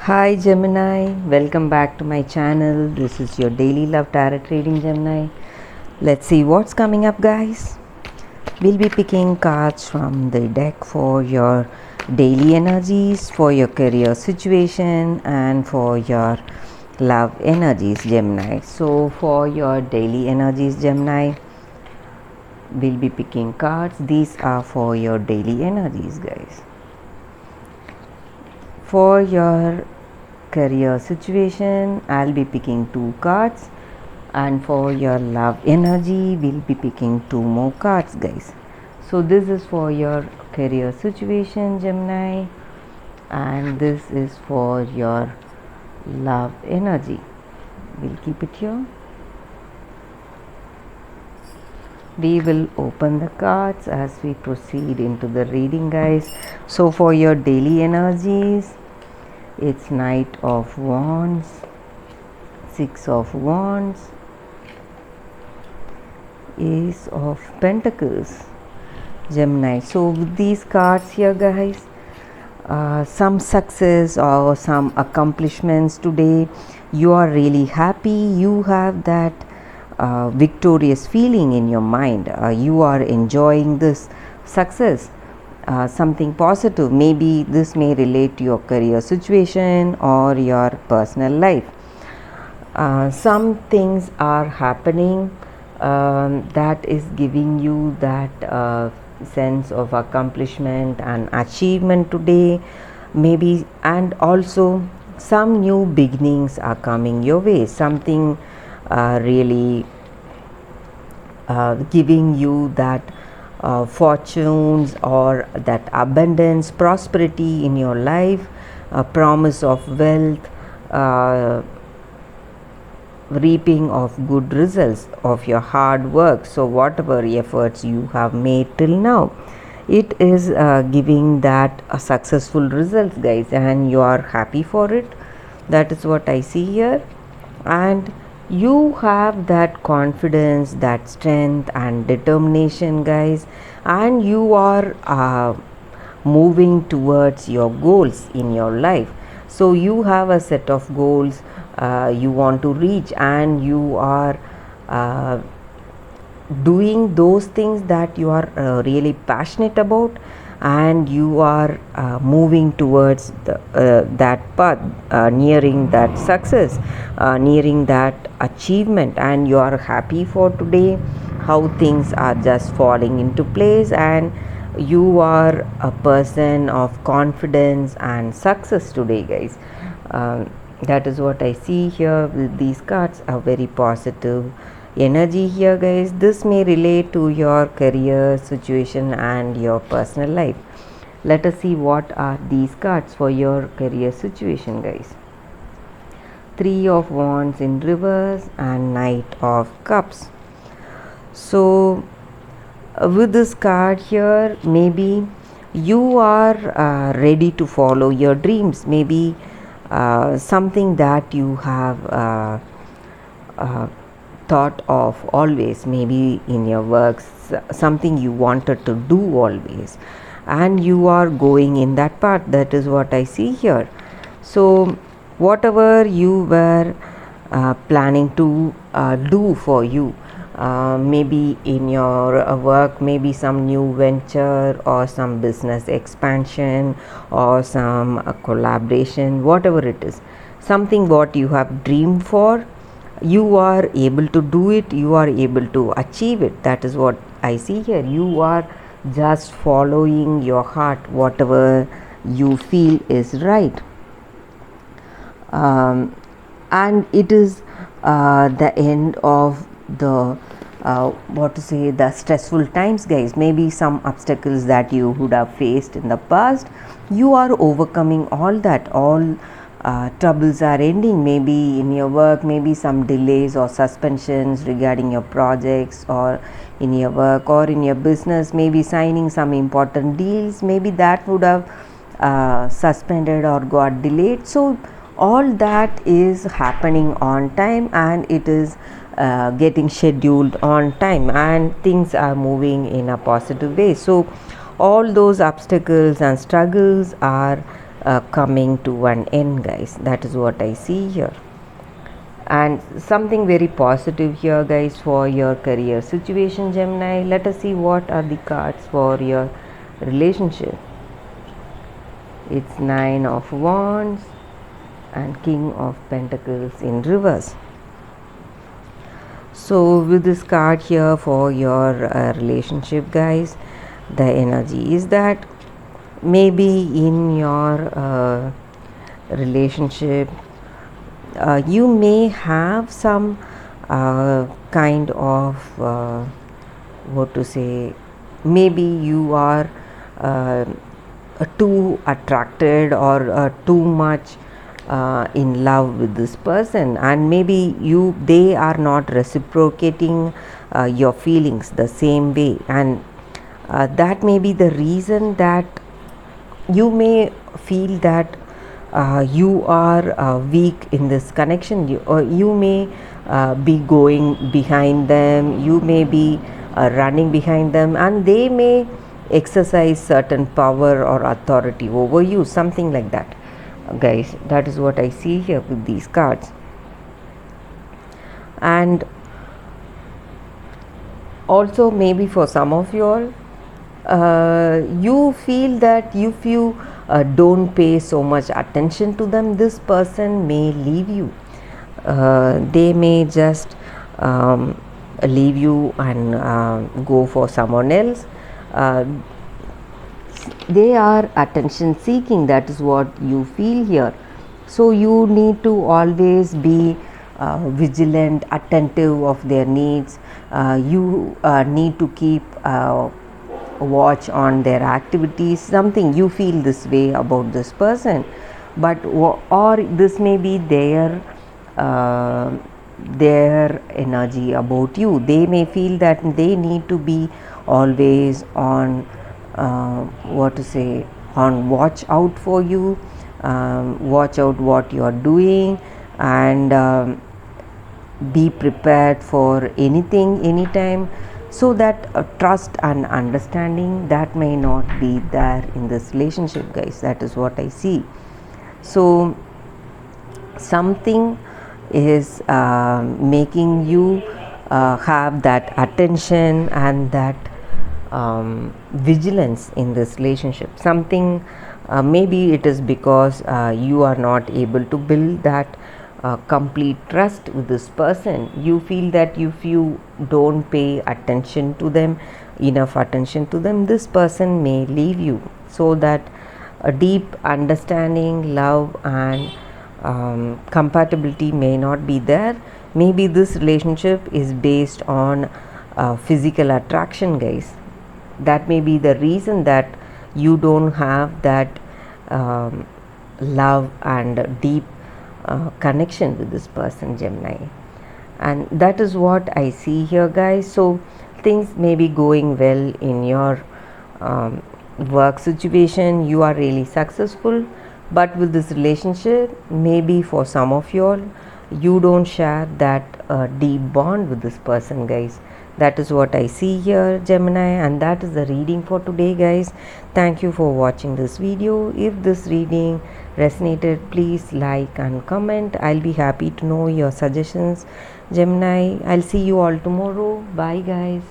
Hi Gemini, welcome back to my channel. This is your daily love tarot reading, Gemini. Let's see what's coming up, guys. We'll be picking cards from the deck for your daily energies, for your career situation, and for your love energies, Gemini. So, for your daily energies, Gemini, we'll be picking cards. These are for your daily energies, guys. For your career situation, I'll be picking 2 cards, and for your love energy, we'll be picking 2 more cards, guys. So this is for your career situation, Gemini, and this is for your love energy. We'll keep it here. We will open the cards as we proceed into the reading, guys. So for your daily energies, it's Knight of Wands, 6 of Wands, Ace of Pentacles, Gemini. So with these cards here, guys, some success or some accomplishments today, you are really happy. You have that victorious feeling in your mind. You are enjoying this success. Something positive. Maybe this may relate to your career situation or your personal life. Some things are happening that is giving you that sense of accomplishment and achievement today, maybe, and also some new beginnings are coming your way. Something really giving you that fortunes or that abundance, prosperity in your life, a promise of wealth, reaping of good results of your hard work. So whatever efforts you have made till now, it is giving that successful results, guys, and you are happy for it. That is what I see here. And you have that confidence, that strength and determination, guys, and you are moving towards your goals in your life. So you have a set of goals you want to reach, and you are doing those things that you are really passionate about, and you are moving towards that path, nearing that success, nearing that achievement, and you are happy for today, how things are just falling into place, and you are a person of confidence and success today, guys. That is what I see here with these cards. A very positive energy here, guys. This may relate to your career situation and your personal life. Let us see what are these cards for your career situation, guys. 3 of Wands in reverse and Knight of Cups. So with this card here, maybe you are ready to follow your dreams. Maybe something that you have thought of always, maybe in your works, something you wanted to do always, and you are going in that path. That is what I see here. So whatever you were planning to do for you, maybe in your work, maybe some new venture or some business expansion or some collaboration, whatever it is, something what you have dreamed for, you are able to do it, you are able to achieve it. That is what I see here. You are just following your heart, whatever you feel is right. And it is the end of the the stressful times, guys. Maybe some obstacles that you would have faced in the past, you are overcoming all that. All troubles are ending, maybe in your work, maybe some delays or suspensions regarding your projects or in your work or in your business, maybe signing some important deals, maybe that would have suspended or got delayed. So all that is happening on time, and it is getting scheduled on time, and things are moving in a positive way. So all those obstacles and struggles are coming to an end, guys. That is what I see here. And something very positive here, guys, for your career situation, Gemini. Let us see what are the cards for your relationship. It's Nine of Wands and King of Pentacles in reverse. So with this card here for your relationship, guys, the energy is that maybe in your relationship you may have some kind of what to say, maybe you are too attracted or too much in love with this person, and maybe they are not reciprocating your feelings the same way, and that may be the reason that you may feel that you are weak in this connection. You may be going behind them, you may be running behind them, and they may exercise certain power or authority over you, something like that, guys. That is what I see here with these cards. And also maybe for some of you all, you feel that if you don't pay so much attention to them, this person may leave you. They may just leave you and go for someone else. They are attention seeking, that is what you feel here. So you need to always be vigilant, attentive of their needs. You need to keep watch on their activities. Something you feel this way about this person, but or this may be their energy about you. They may feel that they need to be always on what to say, on watch out for you, watch out what you are doing, and be prepared for anything, anytime, so that trust and understanding that may not be there in this relationship, guys. That is what I see. So something is making you have that attention and that vigilance in this relationship. Something maybe it is because you are not able to build that complete trust with this person. You feel that if you don't pay attention to them, enough attention to them, this person may leave you. So that a deep understanding, love, and compatibility may not be there. Maybe this relationship is based on physical attraction, guys. That may be the reason that you don't have that love and deep connection with this person, Gemini. And that is what I see here, guys. So things may be going well in your work situation. You are really successful, but with this relationship, maybe for some of you all, you don't share that deep bond with this person, guys. That is what I see here, Gemini, and that is the reading for today, guys. Thank you for watching this video. If this reading resonated, please like and comment. I'll be happy to know your suggestions, Gemini. I'll see you all tomorrow. Bye, guys.